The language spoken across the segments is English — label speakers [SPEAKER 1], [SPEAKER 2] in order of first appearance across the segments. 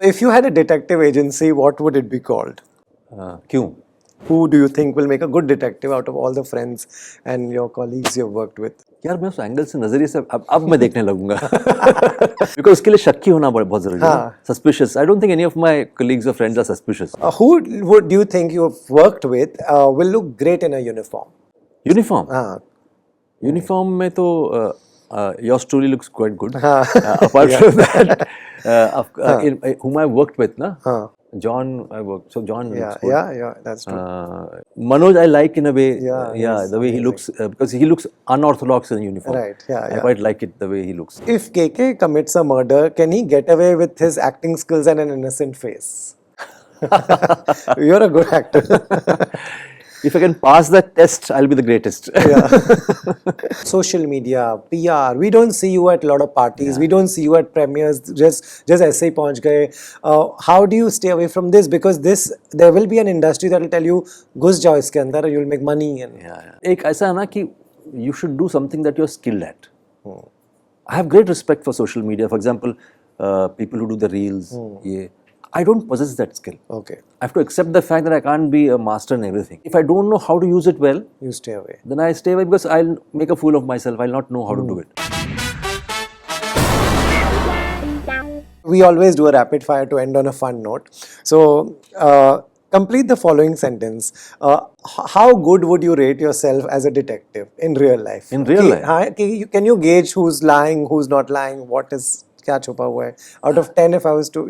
[SPEAKER 1] If you had a detective agency, what would it be called?
[SPEAKER 2] क्यों?
[SPEAKER 1] Who do you think will make a good detective out of all the friends and your colleagues you've worked with?
[SPEAKER 2] यार मैं उस angle से नजरिए से अब मैं देखने लगूंगा बिकॉज उसके लिए शक्की होना बहुत जरूरी है suspicious I don't think any of my colleagues और friends are suspicious
[SPEAKER 1] Who would you think you've worked with will look great in a uniform?
[SPEAKER 2] Uniform
[SPEAKER 1] हाँ.
[SPEAKER 2] यूनिफॉर्म में तो yours truly looks quite good apart from that whom I worked with ना John I worked so John looks good.
[SPEAKER 1] Yeah, that's true.
[SPEAKER 2] Manoj I like in a way
[SPEAKER 1] Yeah,
[SPEAKER 2] the way he looks because he looks unorthodox in uniform.
[SPEAKER 1] Right, yeah.
[SPEAKER 2] I quite like it the way he looks.
[SPEAKER 1] If KK commits a murder, can he get away with his acting skills and an innocent face? You're a good actor.
[SPEAKER 2] If I can pass that test, I'll be the greatest.
[SPEAKER 1] Social media, PR, we don't see you at a lot of parties, we don't see you at premieres, just ऐसे ही पहुंच गए. How do you stay away from this? Because there will be an industry that will tell you, घुस जाओ इसके अंदर, you'll make money.
[SPEAKER 2] एक ऐसा है ना कि you should do something that you're skilled at. I have great respect for social media. For example, people who do the reels, I don't possess that skill.
[SPEAKER 1] Okay.
[SPEAKER 2] I have to accept the fact that I can't be a master in everything. If I don't know how to use it well,
[SPEAKER 1] You stay away.
[SPEAKER 2] then I stay away because I'll make a fool of myself. I'll not know how to do it.
[SPEAKER 1] We always do a rapid fire to end on a fun note. So, complete the following sentence. How good would you rate yourself as a detective in real life?
[SPEAKER 2] In real life?
[SPEAKER 1] Can you gauge who's lying, who's not lying, what is kya chupa hua hai? Out of 10, if I was to...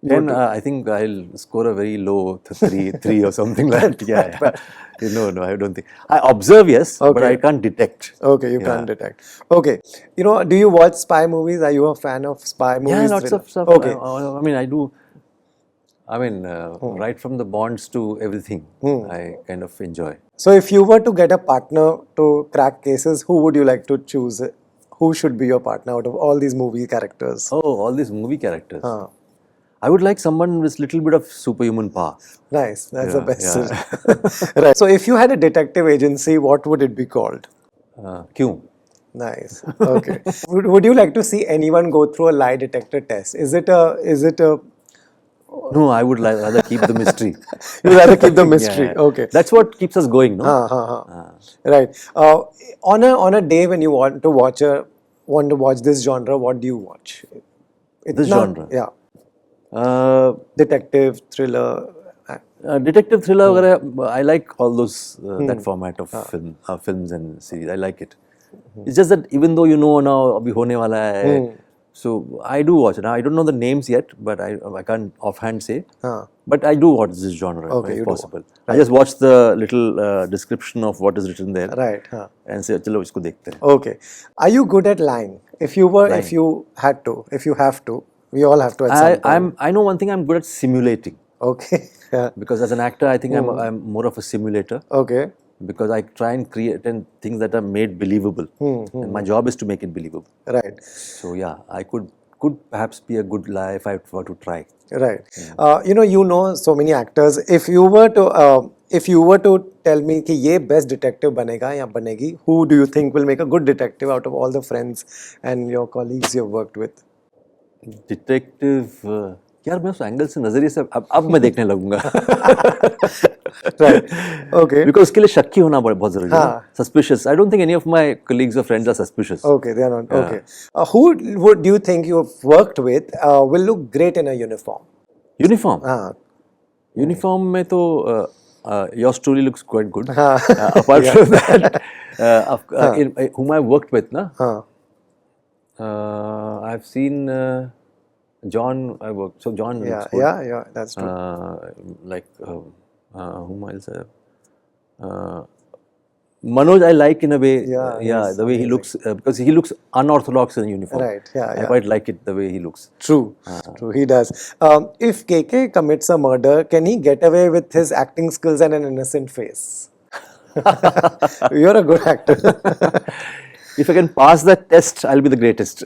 [SPEAKER 2] Then I think I'll score a very low 3 or something like that. Yeah. No, I don't think. I observe, yes, but I can't detect.
[SPEAKER 1] Okay, you can't detect. Okay. Do you watch spy movies? Are you a fan of spy movies?
[SPEAKER 2] Yeah, lots of stuff.
[SPEAKER 1] Okay.
[SPEAKER 2] I mean, I do. I mean, right from the Bonds to everything, I kind of enjoy.
[SPEAKER 1] So, if you were to get a partner to crack cases, who would you like to choose? Who should be your partner out of all these movie characters?
[SPEAKER 2] Oh, all these movie characters. I would like someone with little bit of superhuman power.
[SPEAKER 1] Nice, that's the best. Right. So, if you had a detective agency, what would it be called?
[SPEAKER 2] क्यों?
[SPEAKER 1] Nice. Okay. Would you like to see anyone go through a lie detector test? Is it a?
[SPEAKER 2] No, I would rather keep the mystery.
[SPEAKER 1] You'd rather keep the mystery.
[SPEAKER 2] Yeah.
[SPEAKER 1] Okay.
[SPEAKER 2] That's what keeps us going, no?
[SPEAKER 1] Right. On a day when you want to watch this genre, what do you watch?
[SPEAKER 2] This genre?
[SPEAKER 1] Yeah. Detective, thriller.
[SPEAKER 2] Detective thriller, I like all those that format of films and series. I like it. It's just that even though you know now abhi hone wala hai, so I do watch it. Now, I don't know the names yet, but I can't offhand say. But I do watch this genre if possible. I just watch the little description of what is written there.
[SPEAKER 1] Right.
[SPEAKER 2] And say, chalo isko dekhte hain.
[SPEAKER 1] Okay. Are you good at lying? If you have to, we all have to at some point.
[SPEAKER 2] I know one thing. I'm good at simulating.
[SPEAKER 1] Okay. Yeah.
[SPEAKER 2] Because as an actor, I think I'm more of a simulator.
[SPEAKER 1] Okay.
[SPEAKER 2] Because I try and create things that are made believable. And my job is to make it believable.
[SPEAKER 1] Right.
[SPEAKER 2] So yeah, I could perhaps be a good liar if I were to try.
[SPEAKER 1] Right. You know so many actors. If you were to tell me कि ये best detective बनेगा या बनेगी, who do you think will make a good detective out of all the friends and your colleagues you've worked with?
[SPEAKER 2] Detective यार मैं उस angle से नजरिए से अब मैं देखने लगूंगा.
[SPEAKER 1] Right. Okay.
[SPEAKER 2] Because उसके लिए शक्की होना बहुत जरूरी है. Suspicious. I don't think any of my colleagues or friends are suspicious.
[SPEAKER 1] Okay, they are not. Okay. Who would you think you've worked with will look great in a uniform?
[SPEAKER 2] Uniform. Uniform में तो yours truly looks quite good. Apart from that, whom I worked with na. I've seen John I worked. So John looks good.
[SPEAKER 1] Yeah, that's true.
[SPEAKER 2] Like whom else? Manoj I like in a way. Yeah, the way he looks because he looks unorthodox in uniform.
[SPEAKER 1] Right. Yeah.
[SPEAKER 2] I quite like it the way he looks.
[SPEAKER 1] True. He does. If KK commits a murder, can he get away with his acting skills and an innocent face? You're a good actor.
[SPEAKER 2] If I can pass that test, I'll be the greatest.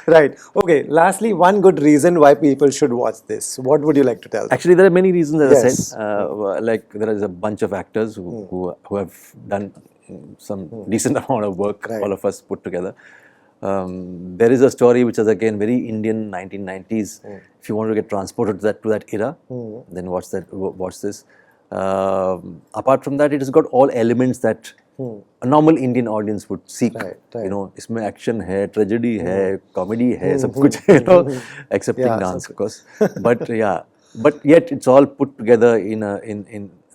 [SPEAKER 1] Right. Okay. Lastly, one good reason why people should watch this. What would you like to tell them?
[SPEAKER 2] Actually, there are many reasons, as I said. Like there is a bunch of actors who have done some decent amount of work, all of us put together. There is a story which is again very Indian 1990s. If you want to get transported to that era, then watch this. Apart from that, it has got all elements that a normal Indian audience would seek.
[SPEAKER 1] Right.
[SPEAKER 2] You know, इसमें action है, tragedy है, comedy है, सब कुछ है, you know, excepting dance of course. But yeah, but yet it's all put together in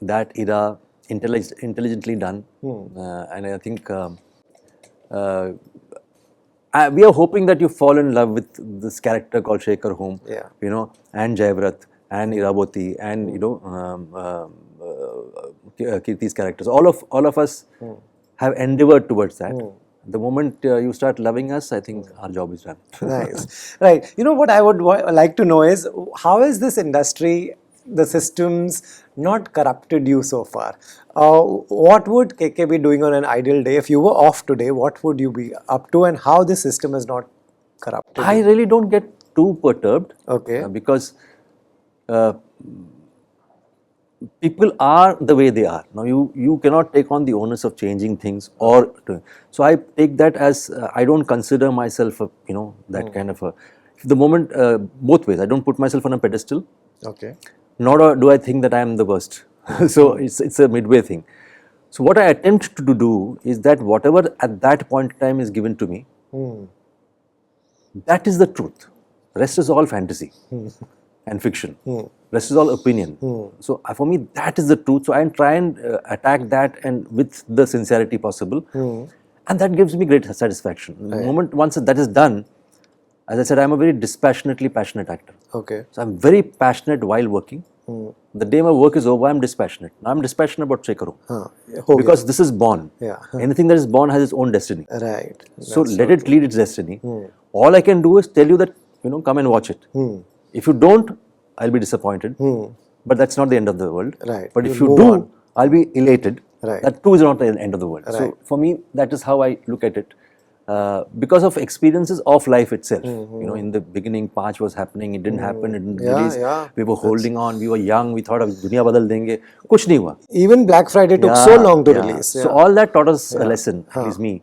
[SPEAKER 2] that era, intelligently done, and I think. We are hoping that you fall in love with this character called Shekhar Home,
[SPEAKER 1] Yeah.
[SPEAKER 2] you know, and Jayavrat and Iraboti and you know Kirti's characters. All of us have endeavored towards that. The moment you start loving us, I think our job is done.
[SPEAKER 1] Nice. Right. You know what I would like to know is, how is this industry, the systems, not corrupted you so far? What would KK be doing on an ideal day? If you were off today, what would you be up to, and how this system is not corrupted?
[SPEAKER 2] I really don't get too perturbed.
[SPEAKER 1] Okay.
[SPEAKER 2] Because people are the way they are. Now you cannot take on the onus of changing things or so I take that as I don't consider myself a, you know, that kind of a, the moment both ways. I don't put myself on a pedestal.
[SPEAKER 1] Okay.
[SPEAKER 2] Nor do I think that I am the worst. So it's a midway thing. So what I attempt to do is that whatever at that point in time is given to me, that is the truth. Rest is all fantasy and fiction. Rest is all opinion. So for me, that is the truth. So I try and attack that and with the sincerity possible, and that gives me great satisfaction. The moment once that is done, as I said, I am a very dispassionately passionate actor.
[SPEAKER 1] Okay.
[SPEAKER 2] So I'm very passionate while working. The day my work is over, I'm dispassionate. Now I'm dispassionate about Shekhar Home. Because this is born.
[SPEAKER 1] Yeah.
[SPEAKER 2] Anything that is born has its own destiny.
[SPEAKER 1] Right.
[SPEAKER 2] So let it lead its destiny. All I can do is tell you that, you know, come and watch it. If you don't, I'll be disappointed. But that's not the end of the world.
[SPEAKER 1] Right.
[SPEAKER 2] But if
[SPEAKER 1] You'll
[SPEAKER 2] you
[SPEAKER 1] move
[SPEAKER 2] do,
[SPEAKER 1] on.
[SPEAKER 2] I'll be elated.
[SPEAKER 1] Right.
[SPEAKER 2] That too is not the end of the world.
[SPEAKER 1] Right.
[SPEAKER 2] So for me, that is how I look at it. Because of experiences of life itself. You know, in the beginning, Paanch was happening, it didn't happen, it didn't release.
[SPEAKER 1] Yeah.
[SPEAKER 2] We were holding on, we were young, we thought of Duniya Badal Denge. Kuch nahi hua.
[SPEAKER 1] Even Black Friday took so long to release.
[SPEAKER 2] So all that taught us a lesson, at least me,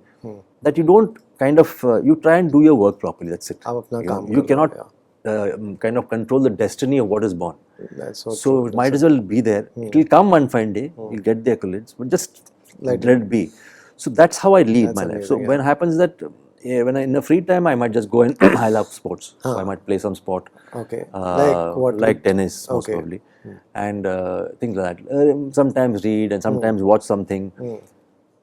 [SPEAKER 2] that you don't kind of, you try and do your work properly, that's it.
[SPEAKER 1] Ab apna
[SPEAKER 2] You know,
[SPEAKER 1] kaam
[SPEAKER 2] you
[SPEAKER 1] karo,
[SPEAKER 2] cannot kind of control the destiny of what is born.
[SPEAKER 1] That's
[SPEAKER 2] So it might as well be there. It will come one fine day, you'll get the accolades, but just let it be. So that's how I lead my life. So when it happens that, when in a free time, I might just go and I love sports. So I might play some sport.
[SPEAKER 1] Okay. Like what?
[SPEAKER 2] Like tennis, most
[SPEAKER 1] Okay.
[SPEAKER 2] probably. And things like that. Sometimes read and sometimes watch something.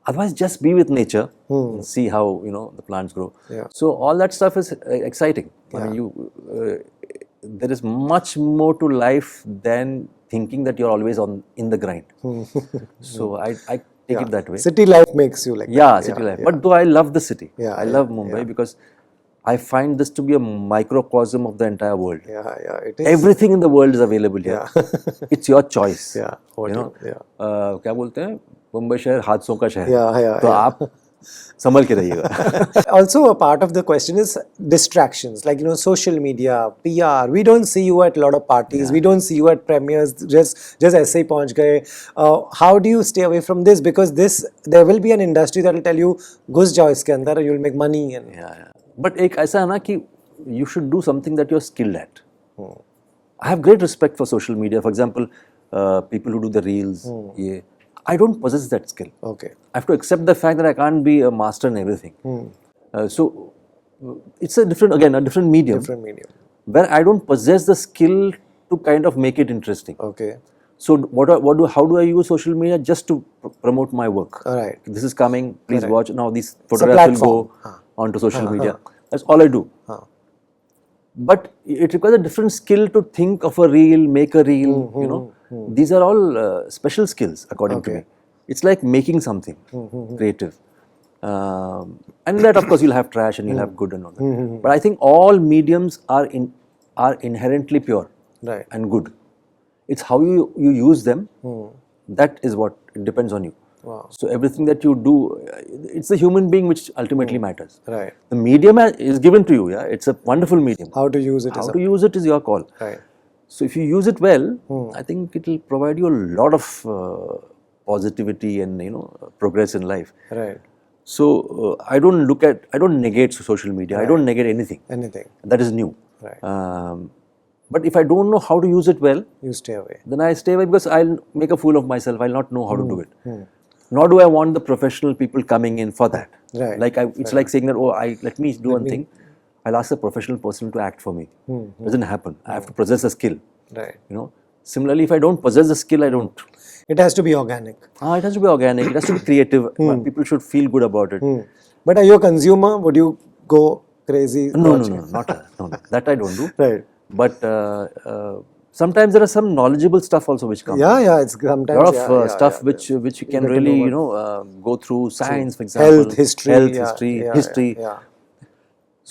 [SPEAKER 2] Otherwise, just be with nature and see how, you know, the plants grow.
[SPEAKER 1] Yeah.
[SPEAKER 2] So all that stuff is exciting. I mean, there is much more to life than thinking that you're always in the grind. So I take it that way.
[SPEAKER 1] City life makes you like
[SPEAKER 2] Yeah,
[SPEAKER 1] that.
[SPEAKER 2] city life. But though I love the city,
[SPEAKER 1] Yeah,
[SPEAKER 2] I love Mumbai because I find this to be a microcosm of the entire world.
[SPEAKER 1] Yeah, it is.
[SPEAKER 2] Everything in the world is available here. It's your choice.
[SPEAKER 1] Yeah,
[SPEAKER 2] You know,
[SPEAKER 1] yeah.
[SPEAKER 2] क्या बोलते हैं? मुंबई शहर हादसों का शहर.
[SPEAKER 1] Yeah,
[SPEAKER 2] तो आप संभल के रहिएगा.
[SPEAKER 1] Also, a part of the question is distractions, like, you know, social media, PR. We don't see you at a lot of parties. We don't see you at premieres. Just ऐसे ही पहुंच गए. How do you stay away from this? Because there will be an industry that will tell you, घुस जाओ इसके अंदर, you'll make money. And
[SPEAKER 2] But एक ऐसा है ना कि you should do something that you're skilled at. I have great respect for social media. For example, people who do the reels. I don't possess that skill.
[SPEAKER 1] okay,
[SPEAKER 2] I have to accept the fact that I can't be a master in everything. So it's a different medium.
[SPEAKER 1] different medium.
[SPEAKER 2] Where I don't possess the skill to kind of make it interesting.
[SPEAKER 1] Okay,
[SPEAKER 2] So how do I use social media just to promote my work?
[SPEAKER 1] all right.
[SPEAKER 2] This is coming, please watch. Now these
[SPEAKER 1] a
[SPEAKER 2] photographs will
[SPEAKER 1] platform.
[SPEAKER 2] go onto social media. That's all I do. But it requires a different skill to think of a reel, make a reel, you know. These are all special skills according to me. It's like making something creative. And that of course you'll have trash and you'll have good and all that. But I think all mediums are inherently pure
[SPEAKER 1] Right.
[SPEAKER 2] and good. It's how you use them, that is what it depends on you.
[SPEAKER 1] Wow.
[SPEAKER 2] So everything that you do, it's the human being which ultimately matters.
[SPEAKER 1] Right.
[SPEAKER 2] The medium is given to you, yeah. It's a wonderful medium.
[SPEAKER 1] How to use it
[SPEAKER 2] How
[SPEAKER 1] is
[SPEAKER 2] to use it is your call.
[SPEAKER 1] right.
[SPEAKER 2] So if you use it well, I think it will provide you a lot of positivity and, you know, progress in life.
[SPEAKER 1] Right.
[SPEAKER 2] So I don't negate social media. I don't negate anything.
[SPEAKER 1] Anything.
[SPEAKER 2] That is new.
[SPEAKER 1] Right.
[SPEAKER 2] But if I don't know how to use it well,
[SPEAKER 1] You stay away.
[SPEAKER 2] then I stay away because I'll make a fool of myself. I'll not know how to do it. Nor do I want the professional people coming in for that.
[SPEAKER 1] Right.
[SPEAKER 2] Like it's like saying that, oh, let me do one thing. I'll ask a professional person to act for me. Doesn't happen. I have to possess a skill.
[SPEAKER 1] Right.
[SPEAKER 2] You know. Similarly, if I don't possess the skill, I don't.
[SPEAKER 1] It has to be organic.
[SPEAKER 2] It has to be organic. It has to be creative. People should feel good about it.
[SPEAKER 1] But are you a consumer? Would you go crazy?
[SPEAKER 2] No,
[SPEAKER 1] watching?
[SPEAKER 2] not that. No. That I don't do.
[SPEAKER 1] Right.
[SPEAKER 2] But sometimes there are some knowledgeable stuff also which comes.
[SPEAKER 1] Yeah. It's sometimes
[SPEAKER 2] A lot of stuff which you can really go through science, for example,
[SPEAKER 1] Health, history.
[SPEAKER 2] history.
[SPEAKER 1] Yeah.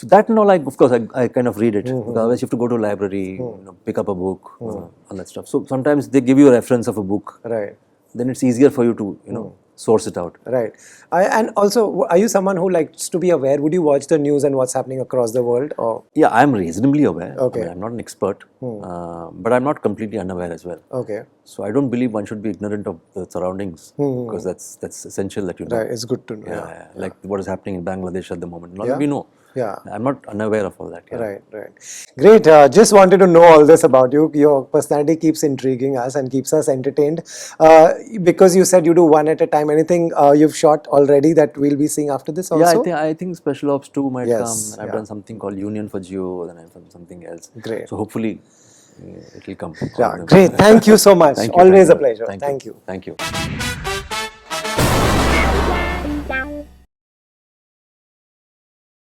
[SPEAKER 2] So that and all, of course, I kind of read it. Because otherwise you have to go to a library, pick up a book, all that stuff. So sometimes they give you a reference of a book.
[SPEAKER 1] Right.
[SPEAKER 2] Then it's easier for you to source it out.
[SPEAKER 1] Right. And also, are you someone who likes to be aware? Would you watch the news and what's happening across the world? Or
[SPEAKER 2] Yeah, I'm reasonably aware.
[SPEAKER 1] Okay.
[SPEAKER 2] I mean, I'm not an expert, but I'm not completely unaware as well.
[SPEAKER 1] okay.
[SPEAKER 2] So I don't believe one should be ignorant of the surroundings because that's essential that you know.
[SPEAKER 1] Right. It's good to know.
[SPEAKER 2] Yeah. Like what is happening in Bangladesh at the moment. Not that
[SPEAKER 1] Yeah.
[SPEAKER 2] we know.
[SPEAKER 1] Yeah.
[SPEAKER 2] I'm not unaware of all that. Yeah.
[SPEAKER 1] Right. Great. Just wanted to know all this about you. Your personality keeps intriguing us and keeps us entertained. Because you said you do one at a time. Anything you've shot already that we'll be seeing after this also?
[SPEAKER 2] Yeah, I think Special Ops 2 might
[SPEAKER 1] Yes,
[SPEAKER 2] come. And I've done something called Union for Geo, then I've done something else.
[SPEAKER 1] Great.
[SPEAKER 2] So hopefully it will come.
[SPEAKER 1] Yeah, great. Thank you so much.
[SPEAKER 2] Thank you.
[SPEAKER 1] Always
[SPEAKER 2] Thank
[SPEAKER 1] a
[SPEAKER 2] you.
[SPEAKER 1] pleasure. Thank you.
[SPEAKER 2] Thank you.